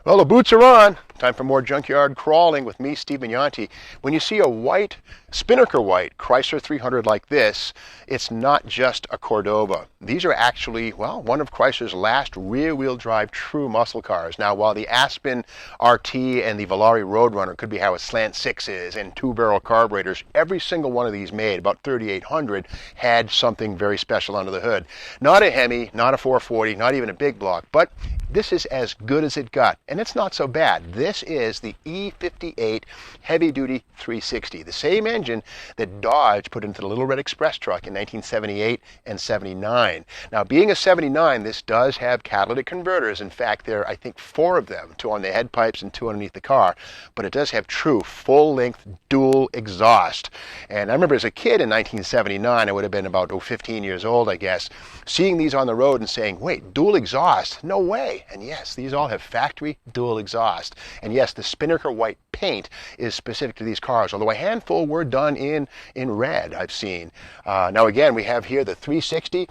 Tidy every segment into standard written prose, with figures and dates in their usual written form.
Well, the boots are on. Time for more junkyard crawling with me, Steve Yanti. When you see a white, Spinnaker white Chrysler 300 like this, it's not just a Cordova. These are actually, well, one of Chrysler's last rear-wheel drive true muscle cars. Now, while the Aspen RT and the Volare Roadrunner could be how a slant six is and two-barrel carburetors, every single one of these made, about 3,800, had something very special under the hood. Not a Hemi, not a 440, not even a big block, but this is as good as it got, and it's not so bad. This is the E58 Heavy Duty 360, the same engine that Dodge put into the Little Red Express truck in 1978 and 79. Now, being a 79, this does have catalytic converters. In fact, there are, I think, 4 of them, 2 on the head pipes and 2 underneath the car, but it does have true full-length dual exhaust. And I remember as a kid in 1979, I would have been about 15 years old, I guess, seeing these on the road and saying, wait, dual exhaust? No way. And yes, these all have factory dual exhaust. And yes, the Spinnaker white paint is specific to these cars, although a handful were done in red, I've seen. Now again, we have here the 360.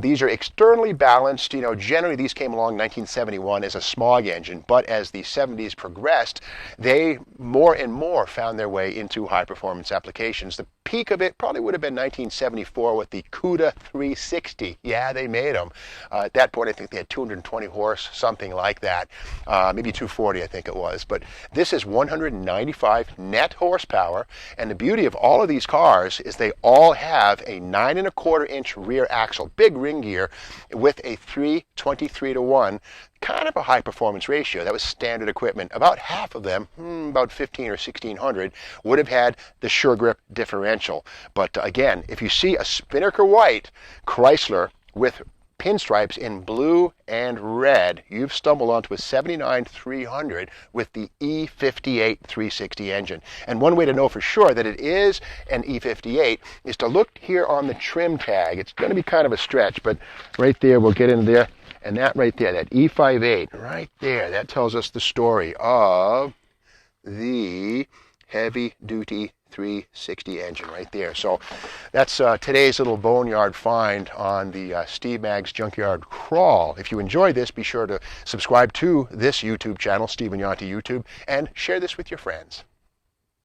These are externally balanced. You know, generally these came along in 1971 as a smog engine, but as the 70s progressed, they more and more found their way into high performance applications. The peak of it probably would have been 1974 with the CUDA 360. Yeah, they made them. At that point, I think they had 220 horse, something like that. Maybe 240, I think it was. But this is 195 net horsepower. And the beauty of all of these cars is they all have a 9.25-inch rear axle, big ring gear, with a 3:23:1. Kind of a high performance ratio. That was standard equipment. About half of them, about 15 or 1600, would have had the Sure Grip differential. But again, if you see a Spinnaker white Chrysler with pinstripes in blue and red, you've stumbled onto a 79 300 with the E58 360 engine. And one way to know for sure that it is an E58 is to look here on the trim tag. It's going to be kind of a stretch, but right there, we'll get in there. And that right there, that E58, right there, that tells us the story of the Heavy Duty 360 engine right there. So that's today's little boneyard find on the Steve Mag's Junkyard Crawl. If you enjoyed this, be sure to subscribe to this YouTube channel, Steve Yanti YouTube, and share this with your friends.